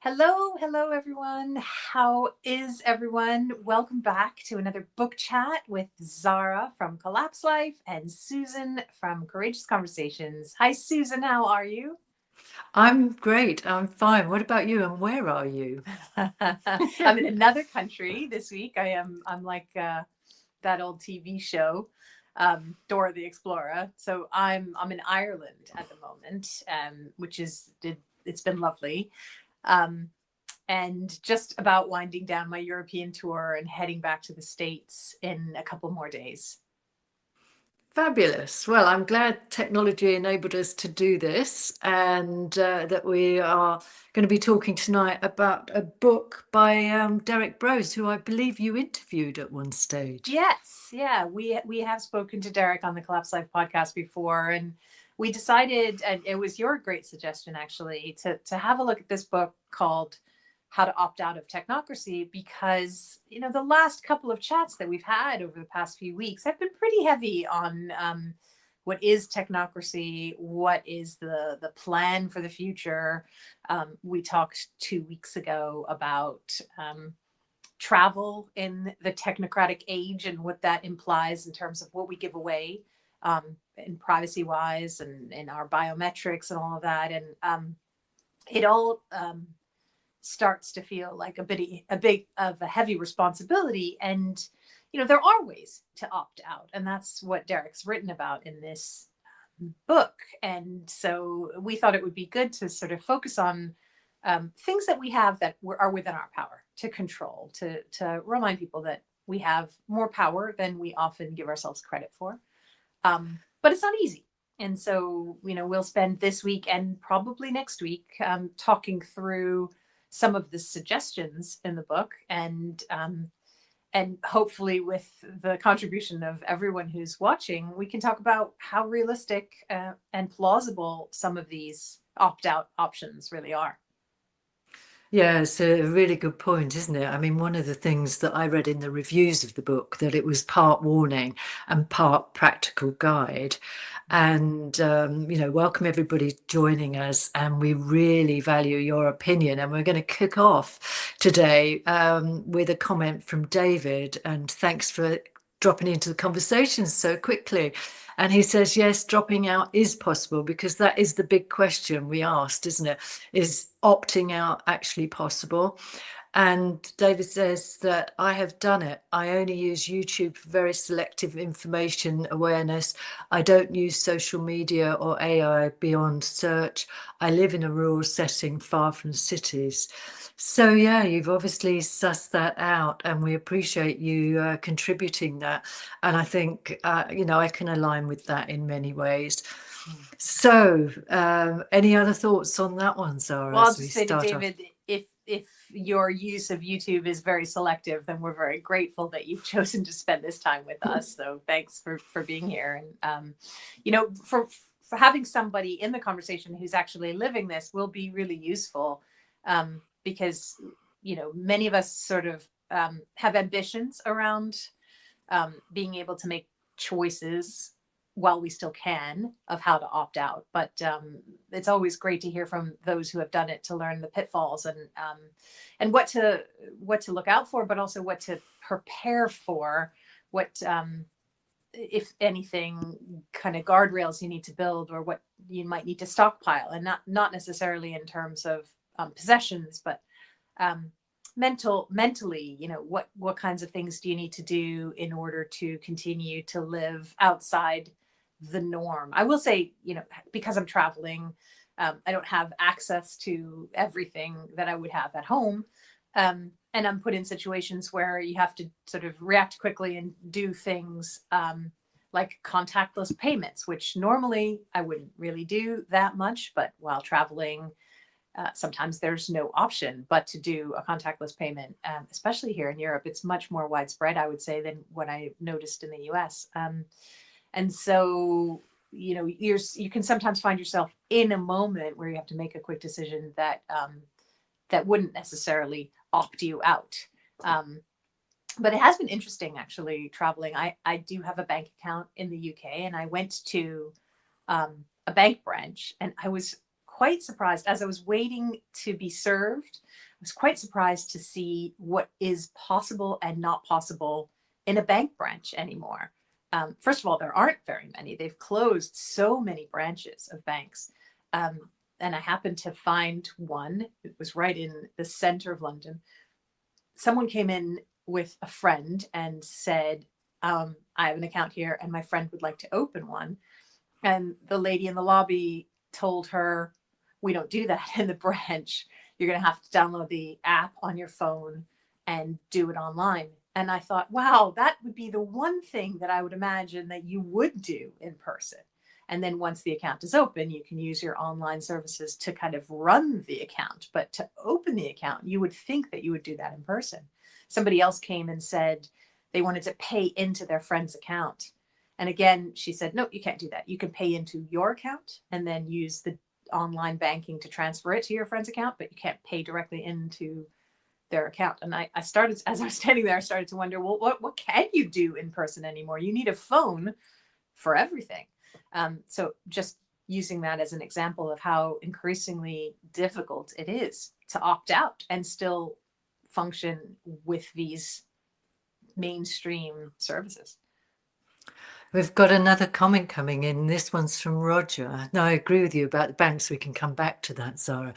Hello, everyone. How is everyone? Welcome back to another book chat with Zahra from Collapse Life and Susan from Courageous Conversations. Hi, Susan. How are you? I'm great. I'm fine. What about you? And where are you? I'm in another country this week. I'm like that old TV show, Dora the Explorer. So I'm in Ireland at the moment, which is it's been lovely. Um, and just about winding down my European tour and heading back to the States in a couple more days. Fabulous. Well, I'm glad technology enabled us to do this and that we are going to be talking tonight about a book by Derrick Broze, who I believe you interviewed at one stage. Yes, yeah, we have spoken to Derrick on the Collapse Life podcast before, and we decided, and it was your great suggestion actually, to have a look at this book called How to Opt Out of Technocracy, because the last couple of chats that we've had over the past few weeks have been pretty heavy on what is technocracy, what is the plan for the future. We talked 2 weeks ago about travel in the technocratic age and what that implies in terms of what we give away, in privacy wise and in our biometrics and all of that. And it all starts to feel like a big of a heavy responsibility. And there are ways to opt out, and that's what Derrick's written about in this book. And so we thought it would be good to sort of focus on things that we have that are within our power to control, to remind people that we have more power than we often give ourselves credit for. But it's not easy. And so, we'll spend this week and probably next week talking through some of the suggestions in the book, and hopefully with the contribution of everyone who's watching, we can talk about how realistic and plausible some of these opt-out options really are. Yeah, it's a really good point, isn't it? I mean, one of the things that I read in the reviews of the book, that it was part warning and part practical guide. And, welcome everybody joining us. And we really value your opinion. And we're going to kick off today with a comment from David. And thanks for dropping into the conversation so quickly. And he says, yes, dropping out is possible, because that is the big question we asked, isn't it? Is opting out actually possible? And David says that I have done it. I only use YouTube for very selective information awareness. I don't use social media or AI beyond search. I live in a rural setting far from cities. So, yeah, you've obviously sussed that out, and we appreciate you contributing that. And I think, I can align with that in many ways. So, any other thoughts on that one, Zara, Well, I'll as we just say to start off? David, if your use of YouTube is very selective, then we're very grateful that you've chosen to spend this time with us. So thanks for being here. And for having somebody in the conversation who's actually living this will be really useful, because many of us sort of have ambitions around being able to make choices while we still can of how to opt out. But it's always great to hear from those who have done it, to learn the pitfalls and what to look out for, but also what to prepare for, what if anything kind of guardrails you need to build, or what you might need to stockpile, and not necessarily in terms of possessions, but mentally, what kinds of things do you need to do in order to continue to live outside the norm. I will say, because I'm traveling, I don't have access to everything that I would have at home. And I'm put in situations where you have to sort of react quickly and do things like contactless payments, which normally I wouldn't really do that much, but while traveling, sometimes there's no option but to do a contactless payment, especially here in Europe. It's much more widespread, I would say, than what I noticed in the US. And so, you can sometimes find yourself in a moment where you have to make a quick decision that wouldn't necessarily opt you out. But it has been interesting, actually, traveling. I do have a bank account in the UK, and I went to a bank branch, and I was quite surprised as I was waiting to be served. I was quite surprised to see what is possible and not possible in a bank branch anymore. First of all, there aren't very many. They've closed so many branches of banks. And I happened to find one. It was right in the center of London. Someone came in with a friend and said, I have an account here and my friend would like to open one. And the lady in the lobby told her, we don't do that in the branch. You're going to have to download the app on your phone and do it online. And I thought, wow, that would be the one thing that I would imagine that you would do in person. And then once the account is open, you can use your online services to kind of run the account. But to open the account, you would think that you would do that in person. Somebody else came and said they wanted to pay into their friend's account. And again, she said, no, you can't do that. You can pay into your account and then use the online banking to transfer it to your friend's account, but you can't pay directly into their account. And I started, as I was standing there, I started to wonder, well, what can you do in person anymore? You need a phone for everything. So just using that as an example of how increasingly difficult it is to opt out and still function with these mainstream services. We've got another comment coming in. This one's from Roger. Now, I agree with you about the banks. We can come back to that, Zahra.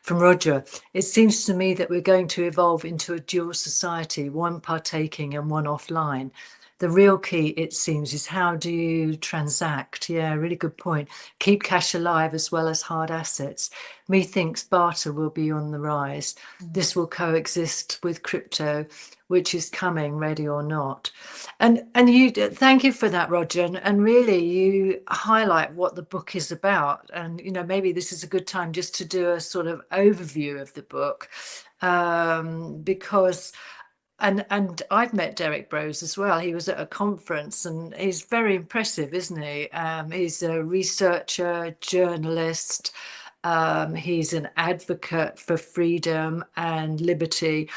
From Roger, it seems to me that we're going to evolve into a dual society, one partaking and one offline. The real key, it seems, is how do you transact? Yeah, really good point. Keep cash alive as well as hard assets. Methinks barter will be on the rise. This will coexist with crypto, which is coming, ready or not. And you, thank you for that, Roger. And really, you highlight what the book is about. And maybe this is a good time just to do a sort of overview of the book, because. And I've met Derrick Broze as well. He was at a conference and he's very impressive, isn't he? He's a researcher, journalist. He's an advocate for freedom and liberty.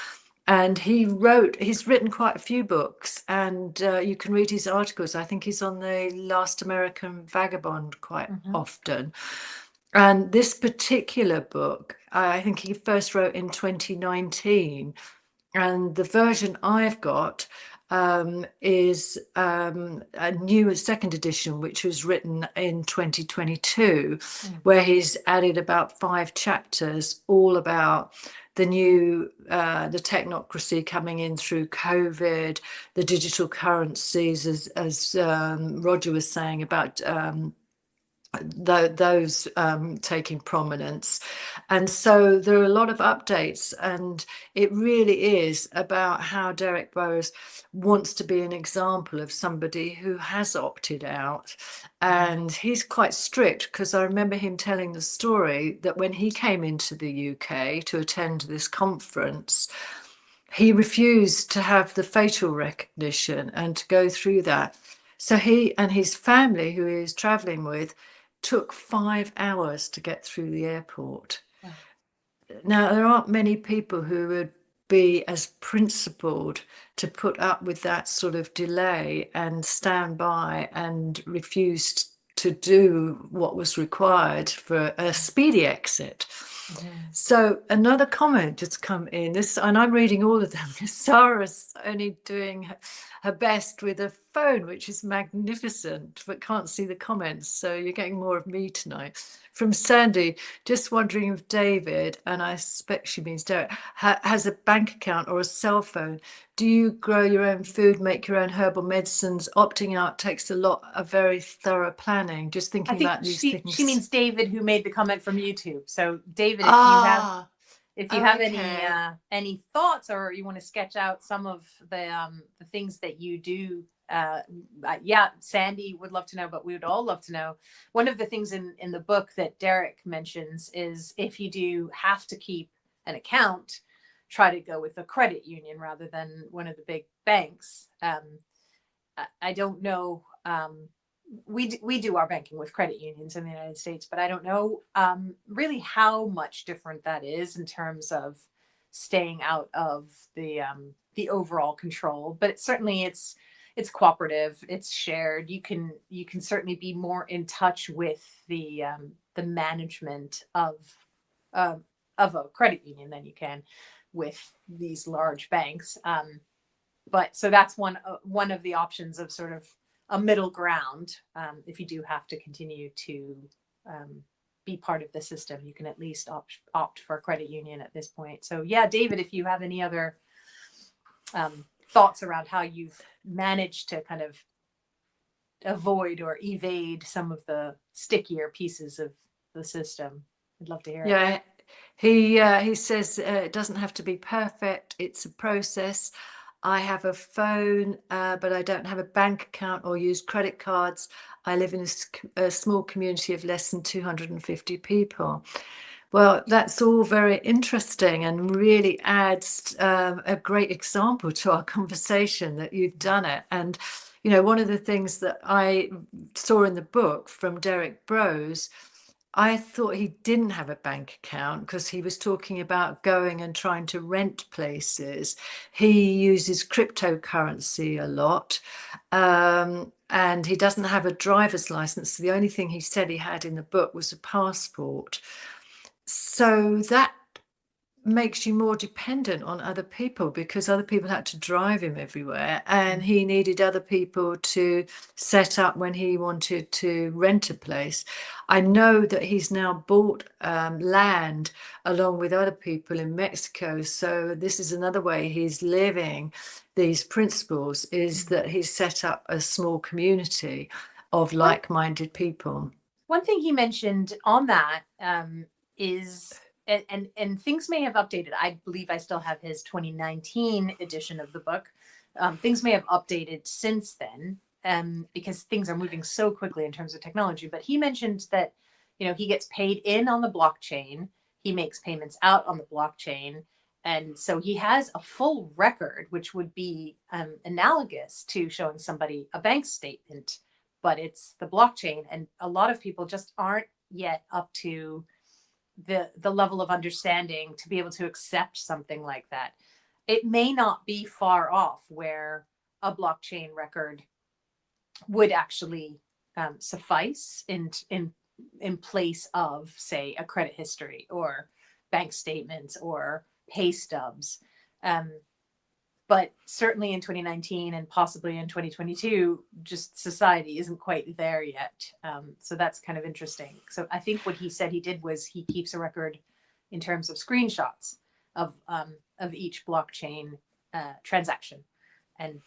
And he's written quite a few books, and you can read his articles. I think he's on the Last American Vagabond quite often. And this particular book, I think he first wrote in 2019. And the version I've got is a new second edition, which was written in 2022, where he's added about 5 chapters, all about the new, the technocracy coming in through COVID, the digital currencies, as Roger was saying about those taking prominence. And so there are a lot of updates, and it really is about how Derrick Broze wants to be an example of somebody who has opted out. And he's quite strict, because I remember him telling the story that when he came into the UK to attend this conference, he refused to have the facial recognition and to go through that. So he and his family, who he was traveling with, took 5 hours to get through the airport. Wow. Now, there aren't many people who would be as principled to put up with that sort of delay and stand by and refuse to do what was required for a speedy exit. So another comment just come in. And I'm reading all of them. Zahra's only doing her best with a phone, which is magnificent, but can't see the comments. So you're getting more of me tonight. From Sandy, just wondering if David, and I suspect she means Derrick, has a bank account or a cell phone. Do you grow your own food, make your own herbal medicines? Opting out takes a lot of very thorough planning. Just thinking about these things. She means David, who made the comment from YouTube. So David, if you have any thoughts, or you want to sketch out some of the things that you do, Sandy would love to know, but we would all love to know. One of the things in the book that Derrick mentions is if you do have to keep an account, try to go with a credit union rather than one of the big banks. I don't know. We do our banking with credit unions in the United States, but I don't know really how much different that is in terms of staying out of the overall control. But certainly it's cooperative, it's shared. You can certainly be more in touch with the the management of a credit union than you can with these large banks. But so that's one of the options of sort of a middle ground. If you do have to continue to be part of the system, you can at least opt for a credit union at this point. So yeah, David, if you have any other thoughts around how you've managed to kind of avoid or evade some of the stickier pieces of the system, I'd love to hear it. He says it doesn't have to be perfect. It's a process. I have a phone, but I don't have a bank account or use credit cards. I live in a small community of less than 250 people. Well, that's all very interesting and really adds a great example to our conversation that you've done it. And, you know, one of the things that I saw in the book from Derrick Broze, I thought he didn't have a bank account because he was talking about going and trying to rent places. He uses cryptocurrency a lot, and he doesn't have a driver's license. The only thing he said he had in the book was a passport. So that makes you more dependent on other people because other people had to drive him everywhere, and he needed other people to set up when he wanted to rent a place. I know that he's now bought land along with other people in Mexico, so this is another way he's living these principles, is that he's set up a small community of like-minded people. One thing he mentioned on that is, and things may have updated. I believe I still have his 2019 edition of the book. Things may have updated since then because things are moving so quickly in terms of technology. But he mentioned that, you know, he gets paid in on the blockchain. He makes payments out on the blockchain. And so he has a full record, which would be analogous to showing somebody a bank statement, but it's the blockchain. And a lot of people just aren't yet up to the level of understanding to be able to accept something like that. It may not be far off where a blockchain record would actually suffice in place of, say, a credit history or bank statements or pay stubs. But certainly in 2019 and possibly in 2022, just society isn't quite there yet. So that's kind of interesting. So I think what he said he did was he keeps a record in terms of screenshots of each blockchain transaction, and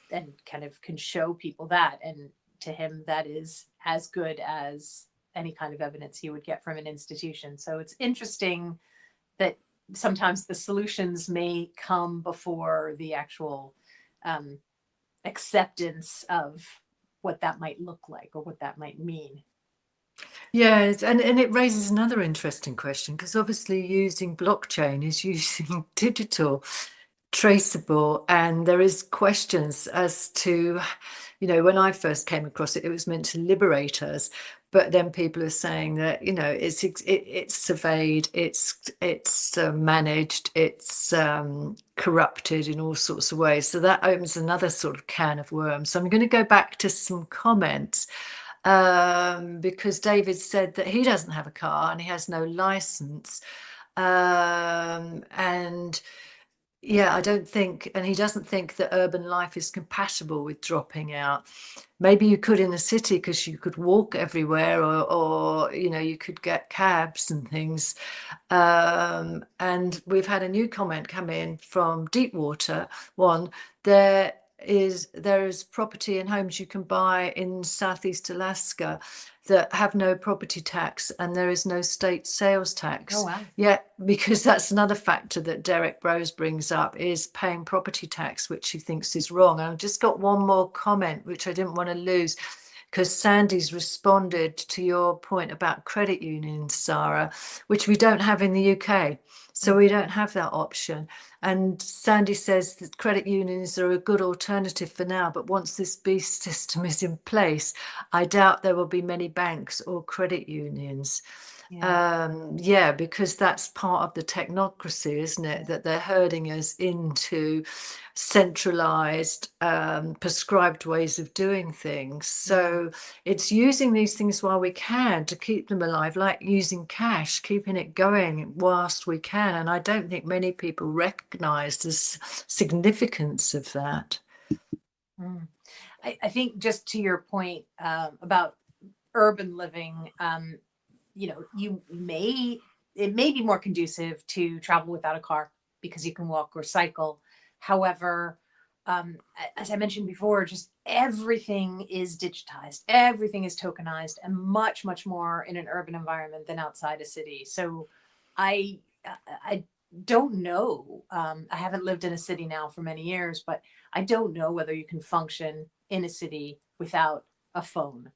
kind of can show people that. And to him, that is as good as any kind of evidence he would get from an institution. So it's interesting that sometimes the solutions may come before the actual acceptance of what that might look like or what that might mean. Yeah, and it raises another interesting question, because obviously using blockchain is using digital, traceable, and there is questions as to, you know, when I first came across it, it was meant to liberate us, but then people are saying that, you know, it's surveyed, it's managed, it's corrupted in all sorts of ways. So that opens another sort of can of worms. So I'm going to go back to some comments. Because David said that he doesn't have a car and he has no license. And yeah, I don't think, and he doesn't think that urban life is compatible with dropping out. Maybe you could in a city because you could walk everywhere, or you know, you could get cabs and things. And we've had a new comment come in from Deepwater One. There is property and homes you can buy in Southeast Alaska that have no property tax, and there is no state sales tax. Oh, wow. Yeah, because that's another factor that Derrick Broze brings up, is paying property tax, which he thinks is wrong. And I've just got one more comment, which I didn't want to lose, because Sandy's responded to your point about credit unions, Zahra, which we don't have in the UK. So we don't have that option. And Sandy says that credit unions are a good alternative for now, but once this beast system is in place, I doubt there will be many banks or credit unions. Yeah. Yeah, because that's part of the technocracy, isn't it? That they're herding us into centralized, prescribed ways of doing things. Yeah. So it's using these things while we can to keep them alive, like using cash, keeping it going whilst we can. And I don't think many people recognize the significance of that. Mm. I think just to your point about urban living, you know, it may be more conducive to travel without a car because you can walk or cycle. However, as I mentioned before, just everything is digitized, everything is tokenized, and much, much more in an urban environment than outside a city. So I, I don't know. I haven't lived in a city now for many years, but I don't know whether you can function in a city without a phone.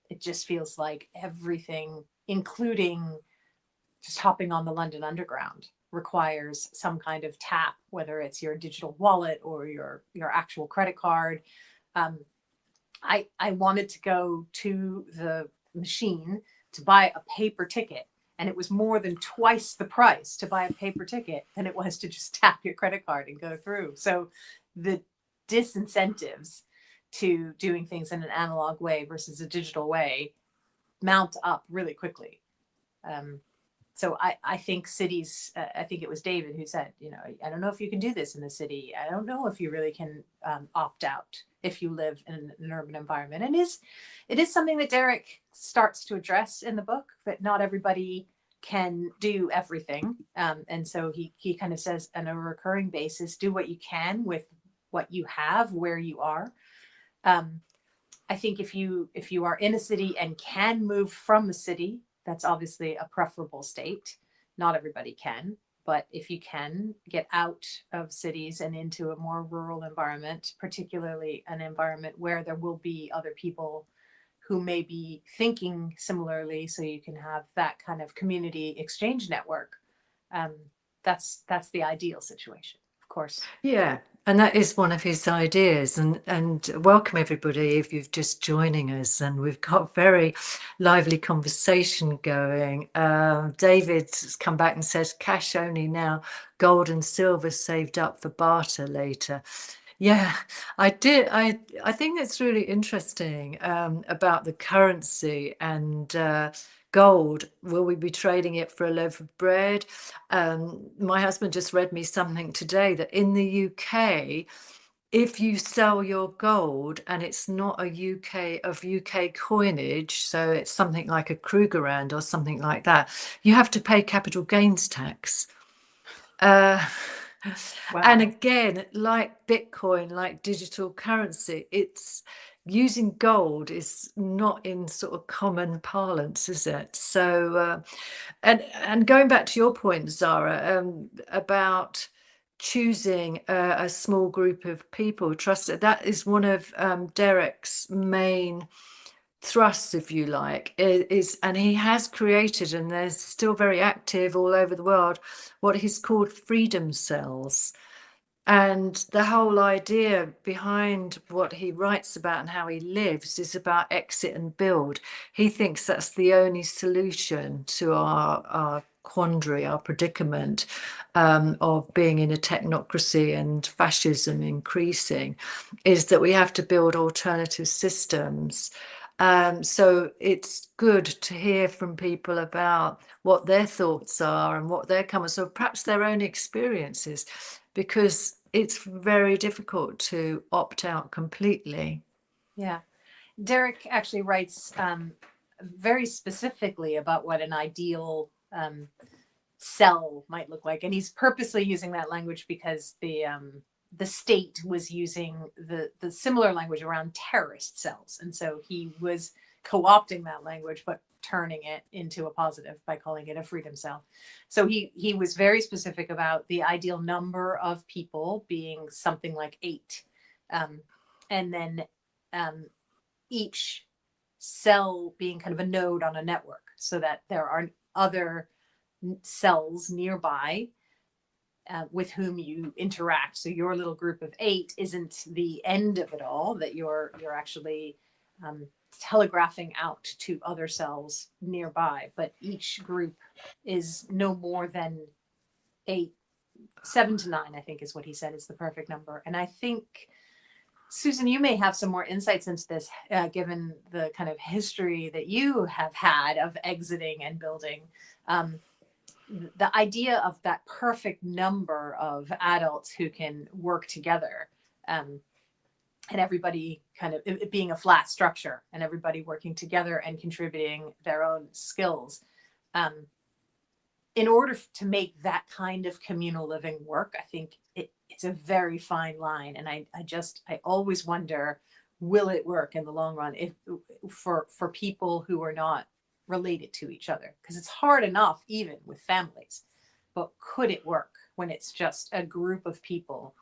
It just feels like everything, including just hopping on the London Underground, requires some kind of tap, whether it's your digital wallet or your actual credit card. Um, I wanted to go to the machine to buy a paper ticket, and it was more than twice the price to buy a paper ticket than it was to just tap your credit card and go through. So the disincentives to doing things in an analog way versus a digital way mount up really quickly. Um, so I think cities, I think it was David who said, you know, I don't know if you can do this in the city. I don't know if you really can opt out if you live in an urban environment. And it is something that Derrick starts to address in the book, that not everybody can do everything. And so he kind of says on a recurring basis, do what you can with what you have where you are. Um, I think if you are in a city and can move from the city, that's obviously a preferable state. Not everybody can, but if you can get out of cities and into a more rural environment, particularly an environment where there will be other people who may be thinking similarly, so you can have that kind of community exchange network. Um, that's the ideal situation, of course. Yeah, and that is one of his ideas. And welcome everybody if you're just joining us. And we've got a very lively conversation going. David's come back and says cash only now, gold and silver saved up for barter later. Yeah, I did. I think it's really interesting about the currency and gold. Will we be trading it for a loaf of bread? My husband just read me something today that in the UK, if you sell your gold and it's not a UK coinage, so it's something like a Krugerrand or something like that, you have to pay capital gains tax. Uh, and Wow. again, like Bitcoin, like digital currency, it's using gold is not in sort of common parlance, is it? So, and going back to your point, Zahra, about choosing a small group of people trusted, that is one of Derrick's main thrusts, if you like, is and he has created, and they're still very active all over the world, what he's called freedom cells. And the whole idea behind what he writes about and how he lives is about exit and build. He thinks that's the only solution to our quandary, our predicament of being in a technocracy and fascism increasing, is that we have to build alternative systems. So it's good to hear from people about what their thoughts are and what they're coming, so perhaps their own experiences, because it's very difficult to opt out completely. Yeah. Derrick actually writes very specifically about what an ideal cell might look like, and he's purposely using that language because the state was using the similar language around terrorist cells, and so he was co-opting that language but turning it into a positive by calling it a freedom cell. So he was very specific about the ideal number of people being something like 8, and then each cell being kind of a node on a network, so that there are other cells nearby with whom you interact. So your little group of 8 isn't the end of it all, that you're actually telegraphing out to other cells nearby, but each group is no more than 7 to 9, I think is what he said is the perfect number. And I think, Susan, you may have some more insights into this, given the kind of history that you have had of exiting and building. The idea of that perfect number of adults who can work together, and everybody kind of it being a flat structure and everybody working together and contributing their own skills. In order to make that kind of communal living work, I think it's a very fine line. And I always wonder, will it work in the long run if for people who are not related to each other? Because it's hard enough even with families, but could it work when it's just a group of people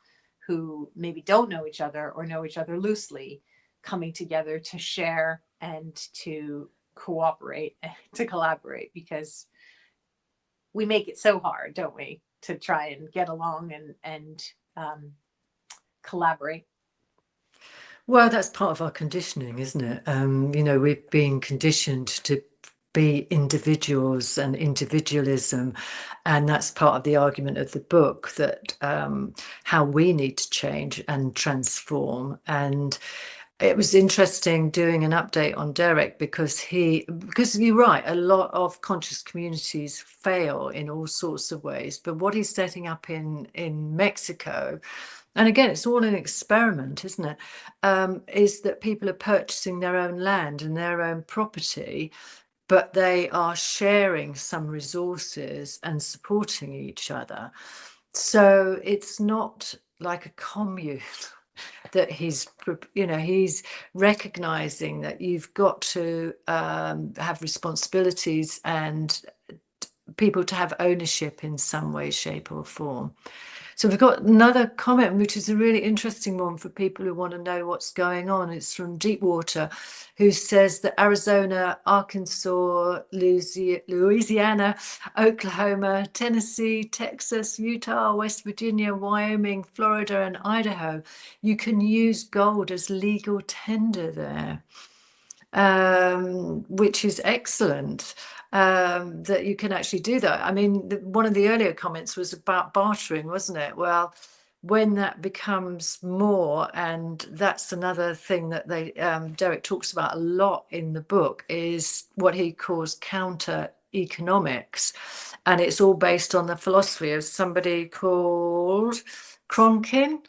who maybe don't know each other or know each other loosely, coming together to share and to cooperate, to collaborate? Because we make it so hard, don't we, to try and get along and collaborate. Well, that's part of our conditioning, isn't it? We've been conditioned to be individuals and individualism, and that's part of the argument of the book, that how we need to change and transform. And it was interesting doing an update on Derrick, because you're right, a lot of conscious communities fail in all sorts of ways. But what he's setting up in Mexico, and again, it's all an experiment, isn't it? Is that people are purchasing their own land and their own property, but they are sharing some resources and supporting each other. So it's not like a commune that he's recognizing that you've got to have responsibilities and people to have ownership in some way, shape or form. So we've got another comment, which is a really interesting one for people who want to know what's going on. It's from Deepwater, who says that Arizona, Arkansas, Louisiana, Oklahoma, Tennessee, Texas, Utah, West Virginia, Wyoming, Florida, and Idaho, you can use gold as legal tender there. Which is excellent, that you can actually do that. I mean, one of the earlier comments was about bartering, wasn't it? Well, when that becomes more, and that's another thing that Derrick talks about a lot in the book, is what he calls counter economics, and it's all based on the philosophy of somebody called Konklin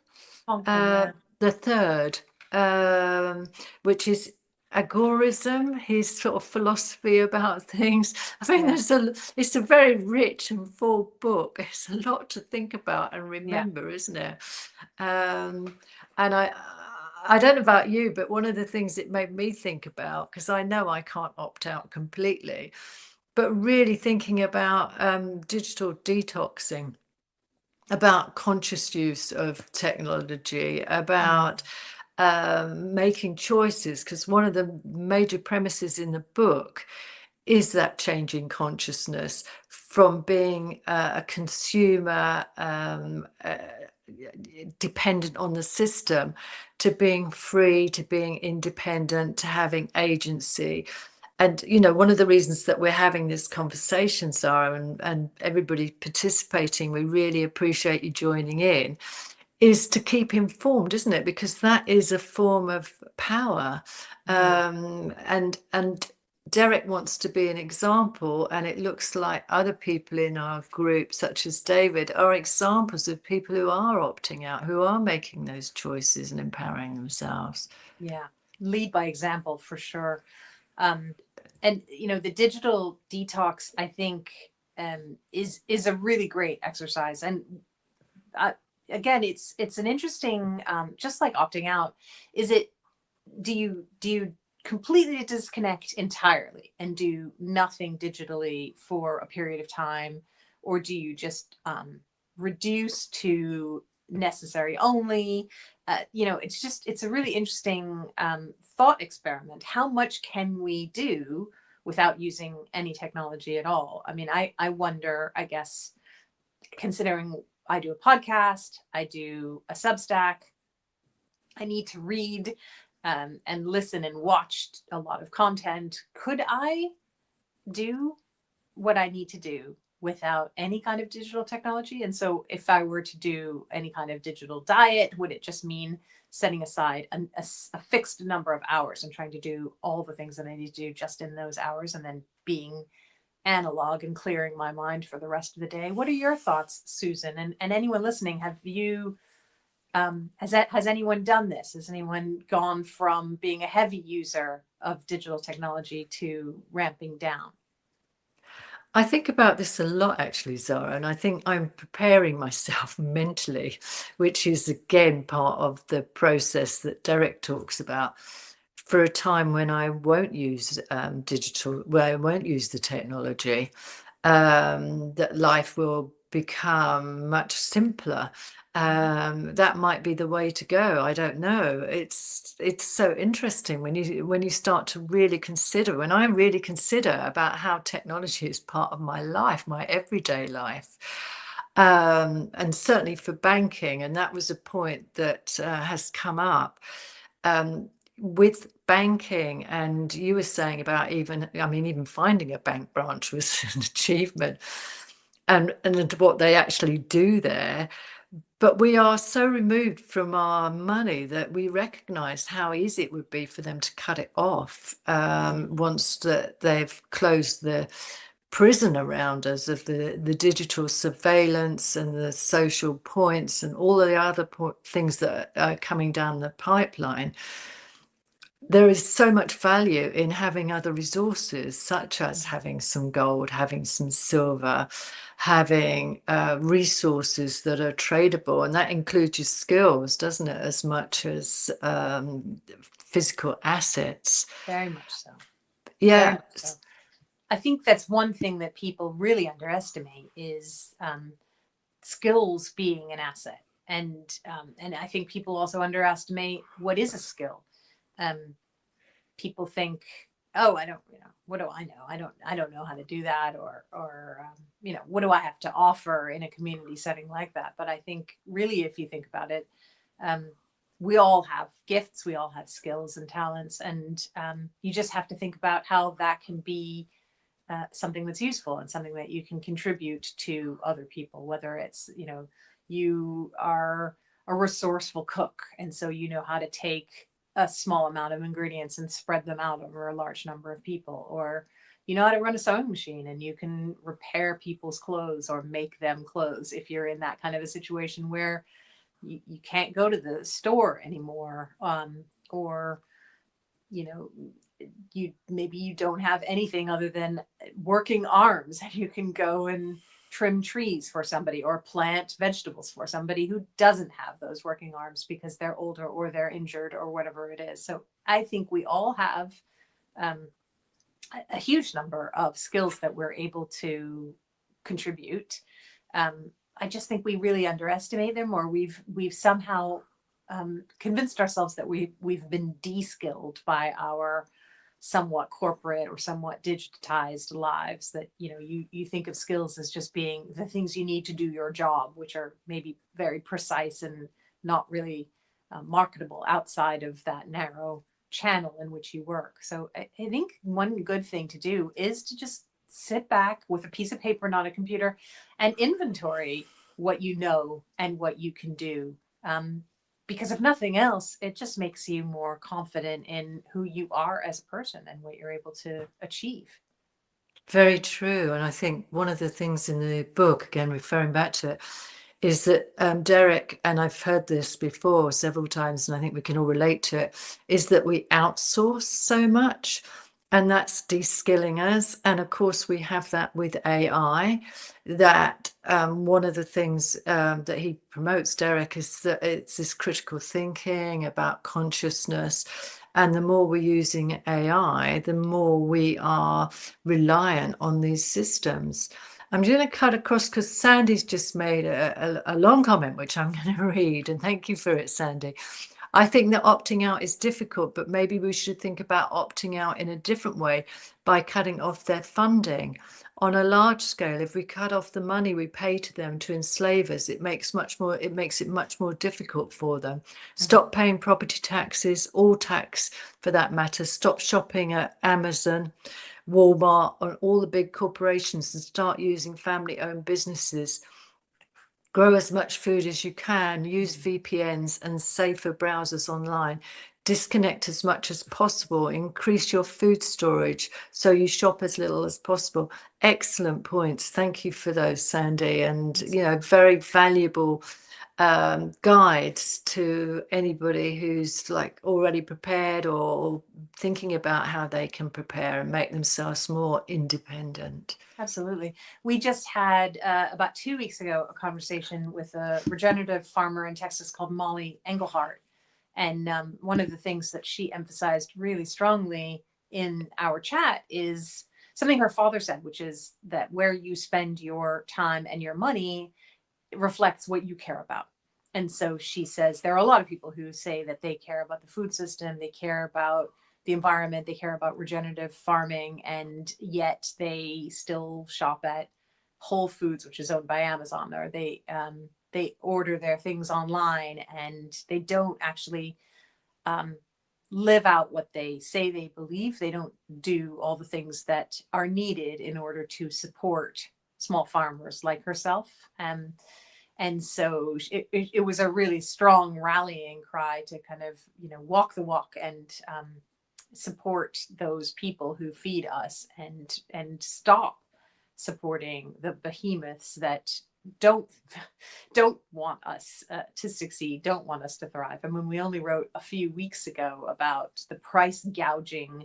III, which is agorism, his sort of philosophy about things. I mean, it's a very rich and full book. It's a lot to think about and remember, isn't it? And I don't know about you, but one of the things it made me think about, because I know I can't opt out completely, but really thinking about digital detoxing, about conscious use of technology, about making choices, because one of the major premises in the book is that change in consciousness from being a consumer dependent on the system to being free, to being independent, to having agency. And, one of the reasons that we're having this conversation, Zahra, and everybody participating, we really appreciate you joining in, is to keep informed, isn't it? Because that is a form of power. And Derrick wants to be an example, and it looks like other people in our group, such as David, are examples of people who are opting out, who are making those choices and empowering themselves. Yeah, lead by example for sure. And the digital detox, I think, is a really great exercise. And again, it's an interesting, just like opting out. Do you completely disconnect entirely and do nothing digitally for a period of time, or do you just reduce to necessary only? It's a really interesting thought experiment. How much can we do without using any technology at all? I mean, I wonder, I guess, considering I do a podcast, I do a substack, I need to read and listen and watched a lot of content. Could I do what I need to do without any kind of digital technology? And so if I were to do any kind of digital diet, would it just mean setting aside a fixed number of hours and trying to do all the things that I need to do just in those hours, and then being analog and clearing my mind for the rest of the day? What are your thoughts, Susan? And anyone listening, have you has anyone done this? Has anyone gone from being a heavy user of digital technology to ramping down? I think about this a lot, actually, Zahra, and I think I'm preparing myself mentally, which is again part of the process that Derrick talks about, for a time when I won't use where I won't use the technology, that life will become much simpler. That might be the way to go. I don't know. It's so interesting when you start to really consider, when I really consider about how technology is part of my life, my everyday life. And certainly for banking, and that was a point that has come up with banking. And you were saying about even finding a bank branch was an achievement, and what they actually do there. But we are so removed from our money that we recognize how easy it would be for them to cut it off once they've closed the prison around us of the digital surveillance and the social points and all of the other things that are coming down the pipeline. There is so much value in having other resources, such as having some gold, having some silver, having resources that are tradable. And that includes your skills, doesn't it, as much as physical assets. Very much so. Yeah. Very much so. I think that's one thing that people really underestimate is skills being an asset. And I think people also underestimate what is a skill. People think, oh, I don't, what do I know? I don't know how to do that, or what do I have to offer in a community setting like that? But I think really, if you think about it, we all have gifts, we all have skills and talents, and you just have to think about how that can be something that's useful and something that you can contribute to other people, whether it's, you are a resourceful cook, and so you know how to take a small amount of ingredients and spread them out over a large number of people, or you know how to run a sewing machine and you can repair people's clothes or make them clothes if you're in that kind of a situation where you can't go to the store anymore, or maybe you don't have anything other than working arms, and you can go and trim trees for somebody or plant vegetables for somebody who doesn't have those working arms because they're older or they're injured or whatever it is. So I think we all have a huge number of skills that we're able to contribute. I just think we really underestimate them, or we've somehow convinced ourselves that we've been de-skilled by our somewhat corporate or somewhat digitized lives, that you think of skills as just being the things you need to do your job, which are maybe very precise and not really marketable outside of that narrow channel in which you work. So I think one good thing to do is to just sit back with a piece of paper, not a computer, and inventory what you know and what you can do. Because if nothing else, it just makes you more confident in who you are as a person and what you're able to achieve. Very true. And I think one of the things in the book, again, referring back to it, is that Derrick, and I've heard this before several times, and I think we can all relate to it, is that we outsource so much, and that's de-skilling us. And of course, we have that with AI, that one of the things that he promotes, Derrick, is that it's this critical thinking about consciousness. And the more we're using AI, the more we are reliant on these systems. I'm going to cut across because Sandy's just made a long comment, which I'm going to read. And thank you for it, Sandy. I think that opting out is difficult, but maybe we should think about opting out in a different way by cutting off their funding. on a large scale, if we cut off the money we pay to them to enslave us, it makes it much more difficult for them. Stop paying property taxes, all tax for that matter. Stop shopping at Amazon, Walmart, and all the big corporations, and start using family-owned businesses. Grow as much food as you can, use VPNs and safer browsers online. Disconnect as much as possible, increase your food storage so you shop as little as possible. Excellent points. Thank you for those, Sandy. And, very valuable guides to anybody who's like already prepared or thinking about how they can prepare and make themselves more independent. Absolutely. We just had about 2 weeks ago a conversation with a regenerative farmer in Texas called Molly Engelhardt. And one of the things that she emphasized really strongly in our chat is something her father said, which is that where you spend your time and your money reflects what you care about. And so she says there are a lot of people who say that they care about the food system, they care about the environment, they care about regenerative farming, and yet they still shop at Whole Foods, which is owned by Amazon, or they order their things online, and they don't actually live out what they say they believe. They don't do all the things that are needed in order to support small farmers like herself. And so it was a really strong rallying cry to kind of, walk the walk and support those people who feed us, and stop supporting the behemoths that don't want us to succeed, don't want us to thrive. I mean, we only wrote a few weeks ago about the price gouging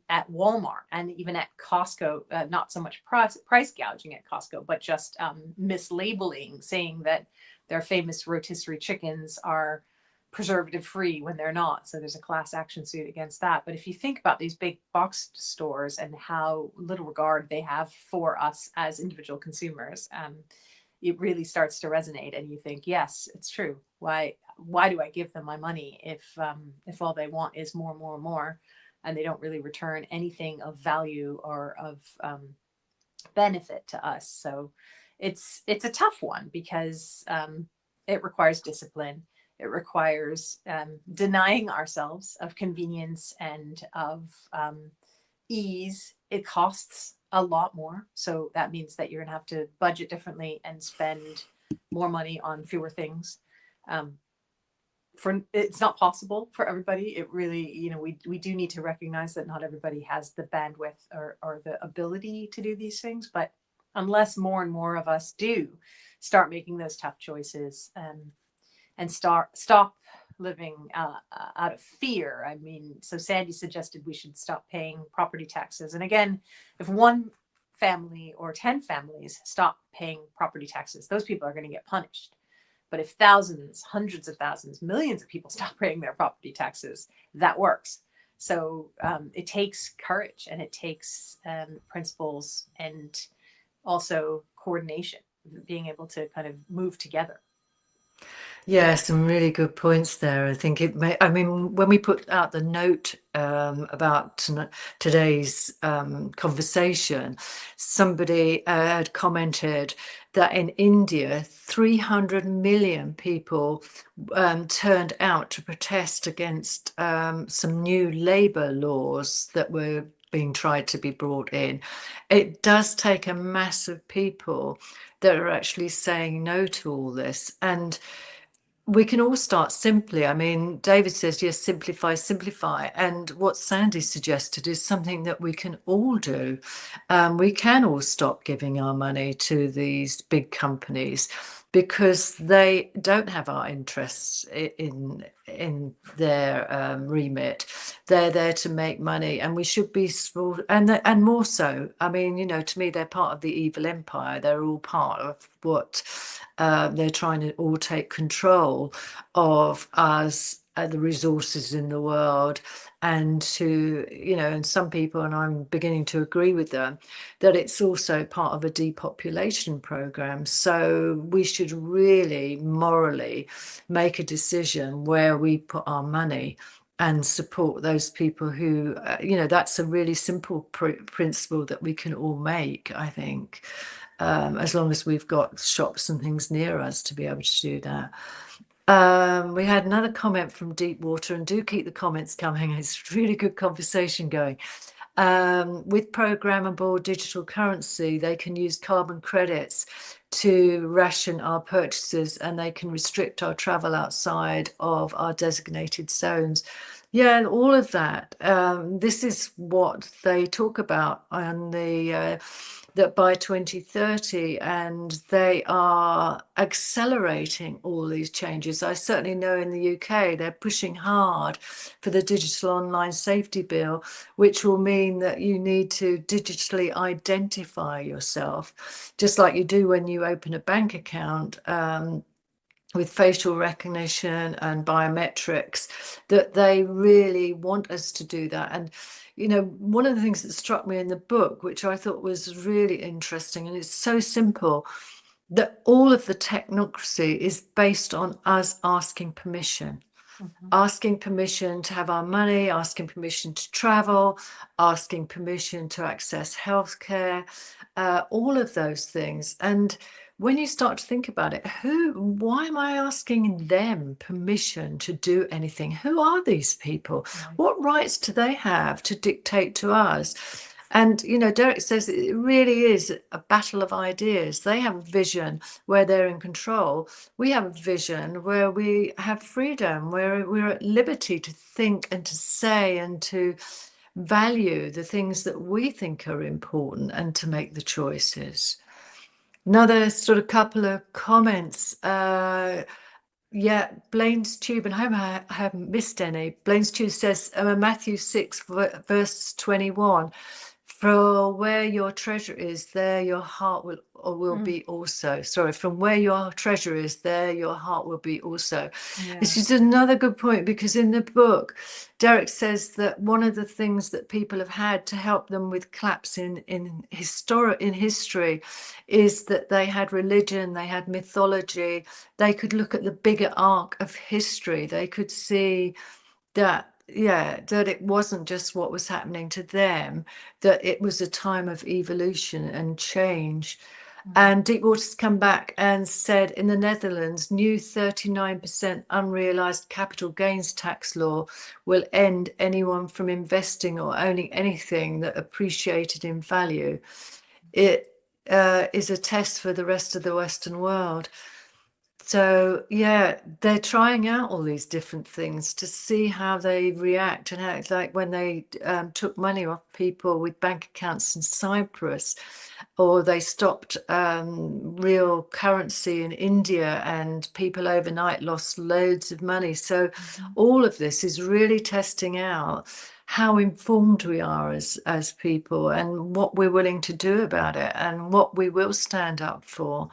at Walmart and even at Costco, not so much price gouging at Costco, but just mislabeling, saying that their famous rotisserie chickens are preservative free when they're not. So there's a class action suit against that. But if you think about these big box stores and how little regard they have for us as individual consumers, it really starts to resonate, and you think, yes, it's true. Why do I give them my money if all they want is more, more, more, and they don't really return anything of value or of benefit to us? So it's a tough one, because it requires discipline. It requires denying ourselves of convenience and of ease. It costs a lot more. So that means that you're going to have to budget differently and spend more money on fewer things. It's not possible for everybody. It really, we do need to recognize that not everybody has the bandwidth or the ability to do these things. But unless more and more of us do start making those tough choices, and stop living out of fear. I mean, so Sandy suggested we should stop paying property taxes. And again, if one family or 10 families stop paying property taxes, those people are going to get punished. But if thousands, hundreds of thousands, millions of people stop paying their property taxes, that works. So it takes courage, and it takes principles, and also coordination, being able to kind of move together. Yeah, some really good points there. I think when we put out the note about today's conversation, somebody had commented that in India, 300 million people turned out to protest against some new labor laws that were being tried to be brought in. It does take a mass of people that are actually saying no to all this. And we can all start simply. I mean, David says, yes, simplify, simplify. And what Sandy suggested is something that we can all do. We can all stop giving our money to these big companies, because they don't have our interests in their remit. They're there to make money, and we should be small, and more so. I mean, to me, they're part of the evil empire. They're all part of what they're trying to all take control of us, the resources in the world, and to, and some people, and I'm beginning to agree with them, that it's also part of a depopulation program. So we should really morally make a decision where we put our money. and support those people who, that's a really simple principle that we can all make, I think, as long as we've got shops and things near us to be able to do that. We had another comment from Deepwater, and do keep the comments coming. It's a really good conversation going. With programmable digital currency, they can use carbon credits to ration our purchases, and they can restrict our travel outside of our designated zones. Yeah, all of that. This is what they talk about on the that by 2030, and they are accelerating all these changes. I certainly know in the UK they're pushing hard for the digital online safety bill, which will mean that you need to digitally identify yourself, just like you do when you open a bank account. With facial recognition and biometrics, that they really want us to do that. And one of the things that struck me in the book, which I thought was really interesting, and it's so simple, that all of the technocracy is based on us asking permission. Asking permission to have our money, asking permission to travel, asking permission to access healthcare, all of those things. And when you start to think about it, why am I asking them permission to do anything? Who are these people? Right. What rights do they have to dictate to us? And, Derrick says it really is a battle of ideas. They have a vision where they're in control. We have a vision where we have freedom, where we're at liberty to think and to say and to value the things that we think are important and to make the choices. Another sort of couple of comments. Yeah, Blaine's Tube, and I hope I haven't missed any. Blaine's Tube says, Matthew 6, verse 21, for where your treasure is, there your heart will be also. Sorry, from where your treasure is, there your heart will be also. Yeah. This is another good point, because in the book, Derrick says that one of the things that people have had to help them with collapse in history is that they had religion, they had mythology, they could look at the bigger arc of history. They could see that it wasn't just what was happening to them, that it was a time of evolution and change. And Deepwater's come back and said in the Netherlands, new 39% unrealized capital gains tax law will end anyone from investing or owning anything that appreciated in value. It is a test for the rest of the Western world. So, yeah, they're trying out all these different things to see how they react. And how, like when they took money off people with bank accounts in Cyprus, or they stopped real currency in India, and people overnight lost loads of money. So all of this is really testing out how informed we are as people, and what we're willing to do about it, and what we will stand up for.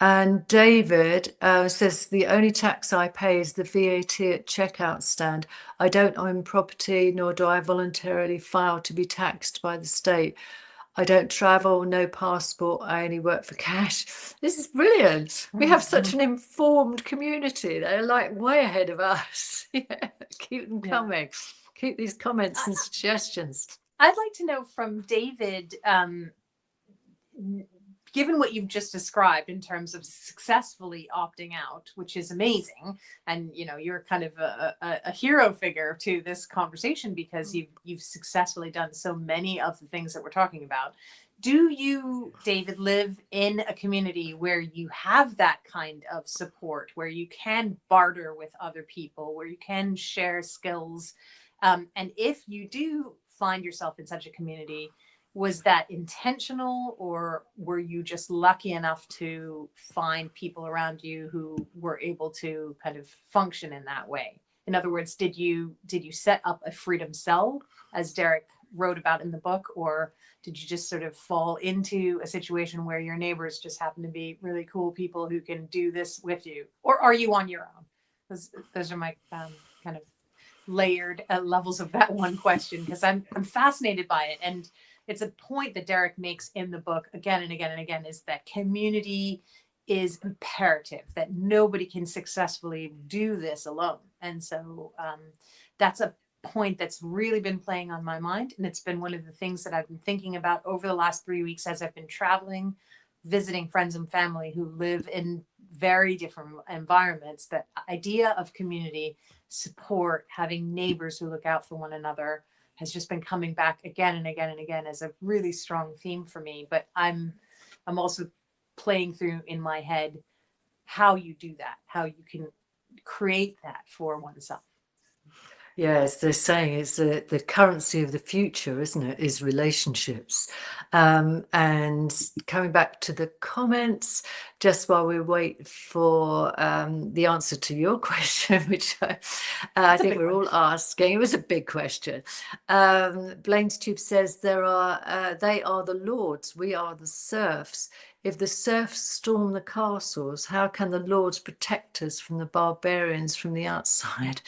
And David says, the only tax I pay is the VAT at checkout stand. I don't own property, nor do I voluntarily file to be taxed by the state. I don't travel, no passport, I only work for cash. This is brilliant. We have such an informed community. They're like way ahead of us. Yeah, keep them coming. Keep these comments and suggestions. I'd like to know from David, given what you've just described in terms of successfully opting out, which is amazing, and you're kind of a hero figure to this conversation, because you've successfully done so many of the things that we're talking about. Do you, David, live in a community where you have that kind of support, where you can barter with other people, where you can share skills? And if you do find yourself in such a community, was that intentional, or were you just lucky enough to find people around you who were able to kind of function in that way? In other words, did you set up a freedom cell, as Derrick wrote about in the book, or did you just sort of fall into a situation where your neighbors just happen to be really cool people who can do this with you? Or are you on your own? Those are my kind of layered levels of that one question, because I'm fascinated by it. And it's a point that Derrick makes in the book again and again and again, is that community is imperative, that nobody can successfully do this alone. And so that's a point that's really been playing on my mind. And it's been one of the things that I've been thinking about over the last 3 weeks as I've been traveling, visiting friends and family who live in very different environments. That idea of community support, having neighbors who look out for one another, has just been coming back again and again and again as a really strong theme for me. But I'm also playing through in my head how you do that, how you can create that for oneself. Yes, they're saying it's the currency of the future, isn't it? Is relationships. And coming back to the comments, just while we wait for the answer to your question, which I think we're all asking. It was a big question. Blaine's Tube says they are the lords, we are the serfs. If the serfs storm the castles, how can the lords protect us from the barbarians from the outside?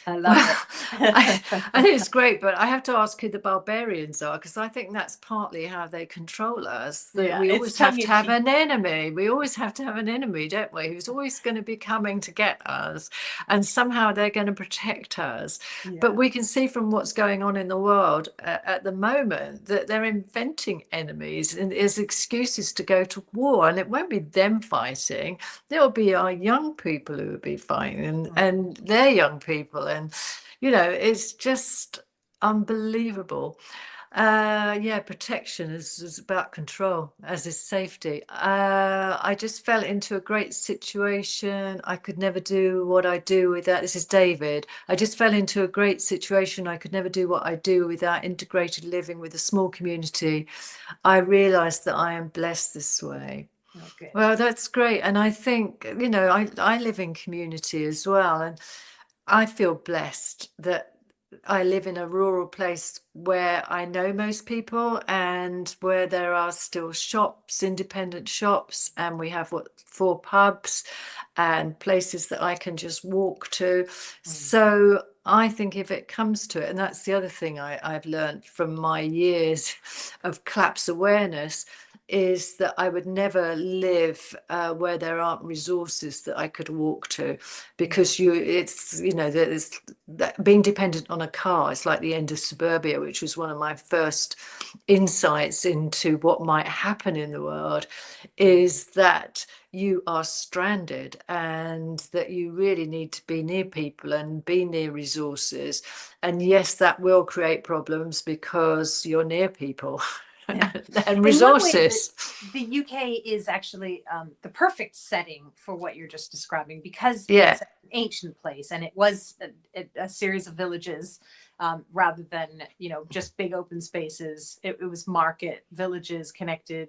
I love it. I think it's great, but I have to ask who the barbarians are, because I think that's partly how they control us. That we always have to have an enemy. We always have to have an enemy, don't we? Who's always going to be coming to get us, and somehow they're going to protect us. Yeah. But we can see from what's going on in the world at the moment that they're inventing enemies and as excuses to go to war, and it won't be them fighting. There'll be our young people who will be fighting, and their young people, and it's just unbelievable. Protection is about control, as is safety. I just fell into a great situation. I could never do what I do without, this is David. I just fell into a great situation. I could never do what I do without integrated living with a small community. I realized that I am blessed this way. Okay. Well, that's great. And I think, I live in community as well. And I feel blessed that I live in a rural place where I know most people, and where there are still shops, independent shops, and we have 4 pubs and places that I can just walk to. So I think if it comes to it, and that's the other thing I've learned from my years of collapse awareness, is that I would never live where there aren't resources that I could walk to, because being dependent on a car is like the end of suburbia, which was one of my first insights into what might happen in the world, is that you are stranded, and that you really need to be near people and be near resources. And yes, that will create problems because you're near people. Yeah. And resources. The UK is actually the perfect setting for what you're just describing, because it's an ancient place, and it was a series of villages rather than just big open spaces. It was market villages connected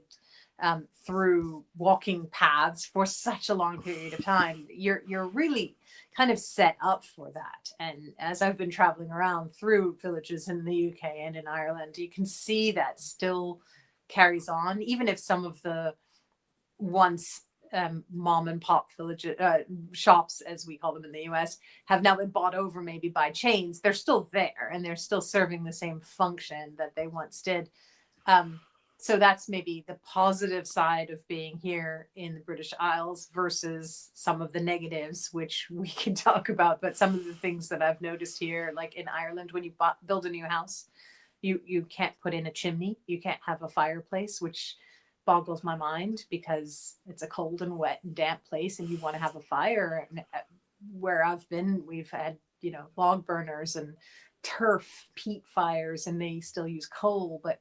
through walking paths for such a long period of time. You're really kind of set up for that. And as I've been traveling around through villages in the UK and in Ireland, you can see that still carries on, even if some of the once mom and pop village shops, as we call them in the US, have now been bought over maybe by chains. They're still there, and they're still serving the same function that they once did. So that's maybe the positive side of being here in the British Isles versus some of the negatives, which we can talk about. But some of the things that I've noticed here, like in Ireland, when you build a new house, you can't put in a chimney. You can't have a fireplace, which boggles my mind, because it's a cold and wet and damp place, and you want to have a fire. And where I've been, we've had, log burners and turf peat fires, and they still use coal. But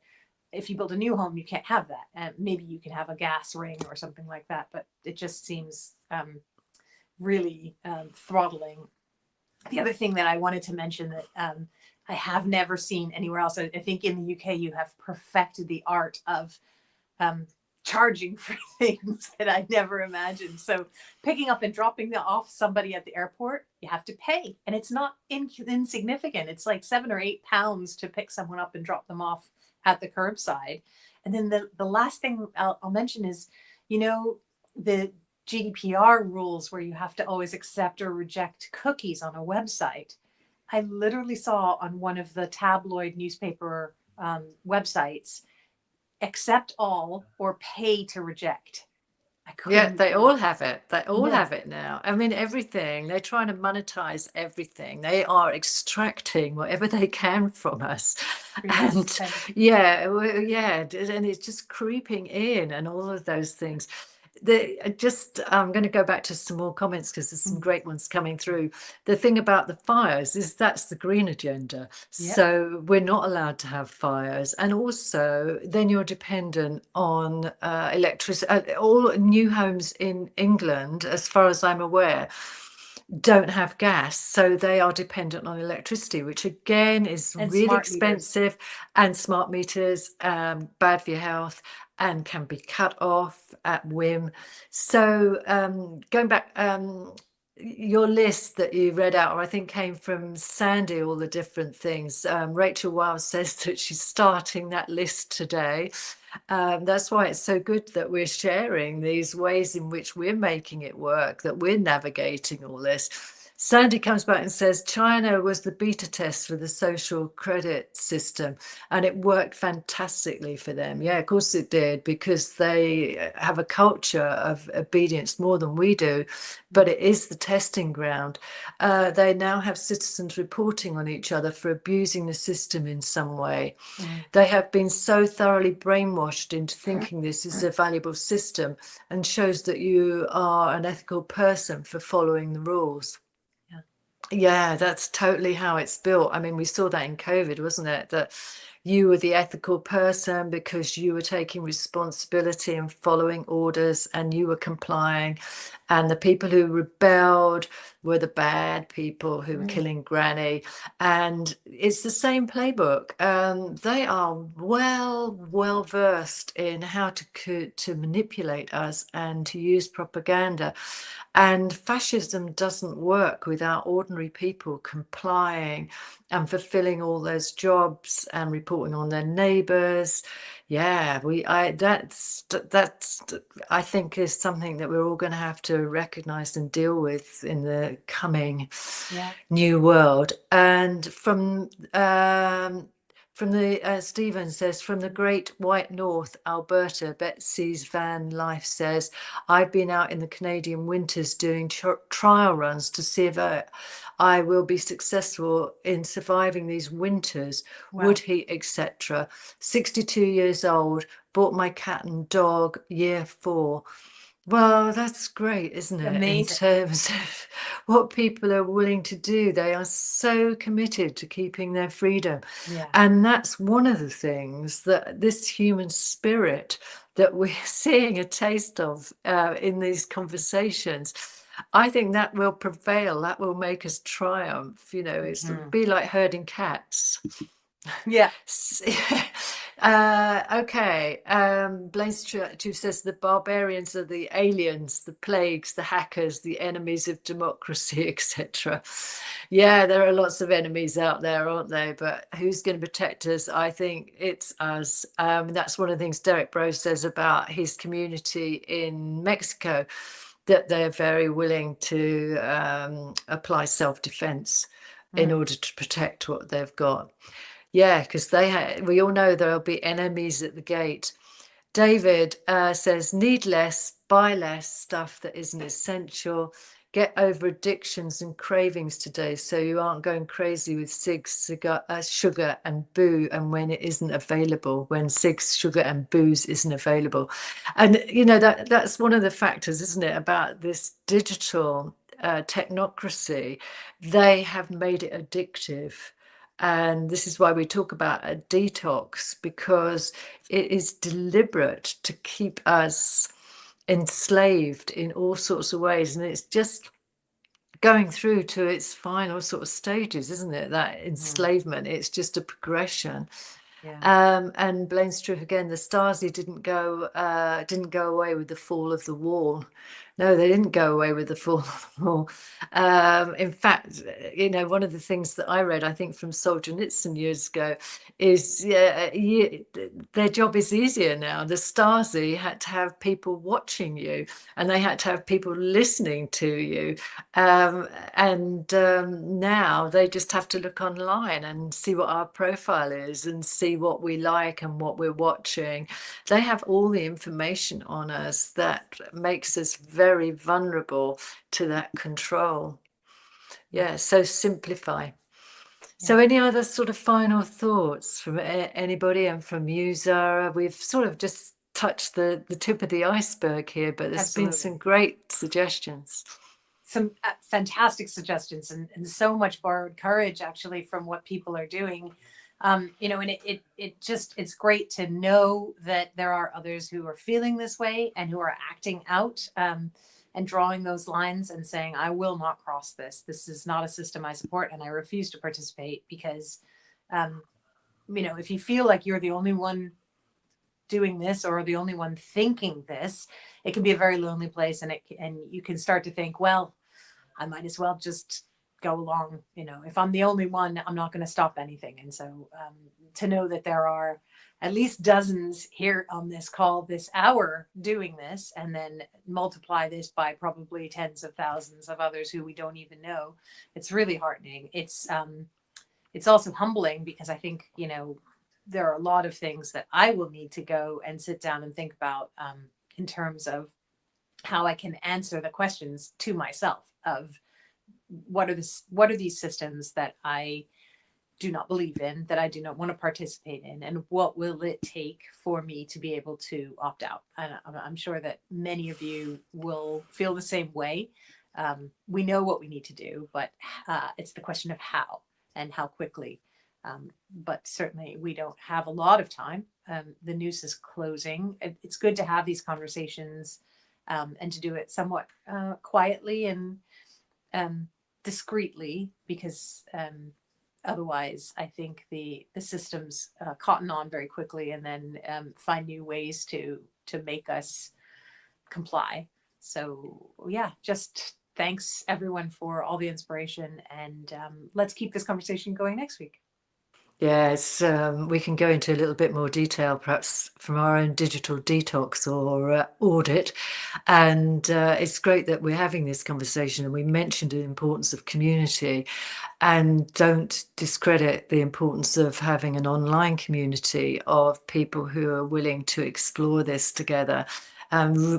if you build a new home, you can't have that. And maybe you can have a gas ring or something like that, but it just seems really throttling. The other thing that I wanted to mention that I have never seen anywhere else, I think in the UK, you have perfected the art of charging for things that I never imagined. So picking up and dropping off somebody at the airport, you have to pay. And it's not insignificant. It's like £7 or £8 to pick someone up and drop them off at the curbside. And then the last thing I'll mention is, the GDPR rules where you have to always accept or reject cookies on a website. I literally saw on one of the tabloid newspaper websites, accept all or pay to reject. I Yeah, couldn't they agree. all have it. They all Yeah. have it now. I mean, everything. They're trying to monetize everything. They are extracting whatever they can from us. Yes. And yeah, yeah, and it's just creeping in and all of those things. I'm going to go back to some more comments because there's some great ones coming through. The thing about the fires is that's the green agenda. Yeah. So we're not allowed to have fires. And also, then you're dependent on electricity. All new homes in England, as far as I'm aware, don't have gas, so they are dependent on electricity, which again is And really smart meters. expensive, and smart meters, bad for your health and can be cut off at whim. So going back, your list that you read out, or I think came from Sandy, all the different things. Rachel Wiles says that she's starting that list today. That's why it's so good that we're sharing these ways in which we're making it work, that we're navigating all this. Sandy comes back and says China was the beta test for the social credit system, and it worked fantastically for them. Yeah, of course it did, because they have a culture of obedience more than we do, but it is the testing ground. They now have citizens reporting on each other for abusing the system in some way. They have been so thoroughly brainwashed into thinking this is a valuable system, and shows that you are an ethical person for following the rules. Yeah, that's totally how it's built. I mean, we saw that in COVID, wasn't it? That you were the ethical person because you were taking responsibility and following orders and you were complying. And the people who rebelled were the bad people who were killing Granny. And it's the same playbook. They are well versed in how to manipulate us and to use propaganda. And fascism doesn't work without ordinary people complying and fulfilling all those jobs and reporting on their neighbours. Yeah, that's I think is something that we're all going to have to recognise and deal with in the coming new world. And from the Stephen says, from the great white north, Alberta, Betsy's van life says, I've been out in the Canadian winters doing trial runs to see if I will be successful in surviving these winters, wood heat, etc. 62 years old, bought my cat and dog year 4. Well, that's great, isn't it? In Amazing. terms of what people are willing to do. They are so committed to keeping their freedom. Yeah. And that's one of the things that this human spirit that we're seeing a taste of in these conversations, I think that will prevail. That will make us triumph. You know, it's be like herding cats. Yeah. Okay. Blaze Two says the barbarians are the aliens, the plagues, the hackers, the enemies of democracy, etc. Yeah, there are lots of enemies out there, aren't there? But who's going to protect us? I think it's us. That's one of the things Derrick Broze says about his community in Mexico, that they're very willing to apply self-defense in order to protect what they've got. Yeah, because we all know there'll be enemies at the gate. David says, need less, buy less stuff that isn't essential. Get over addictions and cravings today so you aren't going crazy with cigs, sugar and boo, and when it isn't available, when cigs, sugar and booze isn't available. And, you know, that's one of the factors, isn't it, about this digital technocracy. They have made it addictive. And this is why we talk about a detox, because it is deliberate to keep us enslaved in all sorts of ways. And it's just going through to its final sort of stages, isn't it? That enslavement, it's just a progression. And Blaine's true again, the Stasi didn't go away with the fall of the wall. No, they didn't go away with the fall. In fact, one of the things that I read, I think from Solzhenitsyn years ago, is their job is easier now. The Stasi had to have people watching you, and they had to have people listening to you. And now they just have to look online and see what our profile is and see what we like and what we're watching. They have all the information on us that makes us very vulnerable to that control. Yeah, so simplify. So any other sort of final thoughts from anybody, and from you, Zahra? We've sort of just touched the tip of the iceberg here, but there's been some great suggestions. Some fantastic suggestions, and so much borrowed courage actually from what people are doing. And it's great to know that there are others who are feeling this way and who are acting out, and drawing those lines and saying, I will not cross this. This is not a system I support, and I refuse to participate, because, if you feel like you're the only one doing this or the only one thinking this, it can be a very lonely place, and you can start to think, well, I might as well just go along. If I'm the only one, I'm not going to stop anything. And so to know that there are at least dozens here on this call this hour doing this, and then multiply this by probably tens of thousands of others who we don't even know, it's really heartening. It's also humbling, because I think, there are a lot of things that I will need to go and sit down and think about, in terms of how I can answer the questions to myself of what are these systems that I do not believe in, that I do not want to participate in, and what will it take for me to be able to opt out? And I'm sure that many of you will feel the same way. We know what we need to do, but it's the question of how and how quickly. But certainly we don't have a lot of time. The noose is closing. It's good to have these conversations, and to do it somewhat quietly and discreetly, because otherwise I think the systems cotton on very quickly, and then find new ways to make us comply. So yeah, just thanks everyone for all the inspiration, and let's keep this conversation going next week. Yes, we can go into a little bit more detail, perhaps from our own digital detox or audit. And it's great that we're having this conversation, and we mentioned the importance of community, and don't discredit the importance of having an online community of people who are willing to explore this together.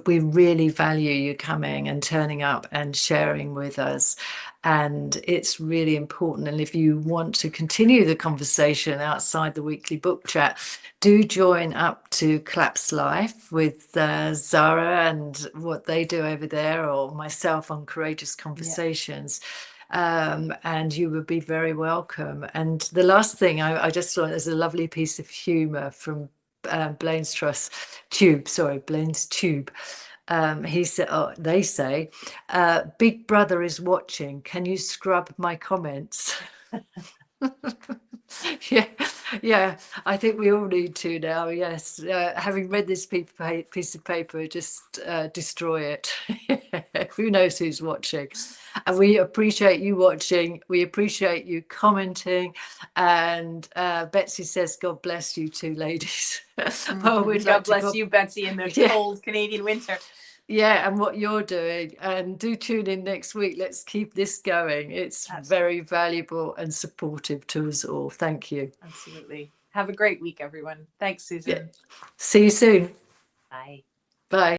We really value you coming and turning up and sharing with us. And it's really important. And if you want to continue the conversation outside the weekly book chat, do join up to Collapse Life with Zahra and what they do over there, or myself on Courageous Conversations. And you would be very welcome. And the last thing I just thought, there's a lovely piece of humour from Blaine's Tube. He said, they say, Big Brother is watching. Can you scrub my comments? Yeah, I think we all need to now. Yes, having read this piece of paper, just destroy it. Who knows who's watching? And we appreciate you watching. We appreciate you commenting. And Betsy says, God bless you two ladies. Well, God bless you, Betsy, in the cold Canadian winter. Yeah, and what you're doing. And do tune in next week. Let's keep this going. It's very valuable and supportive to us all. Thank you. Absolutely. Have a great week, everyone. Thanks, Susan. Yeah. See you soon. Bye. Bye.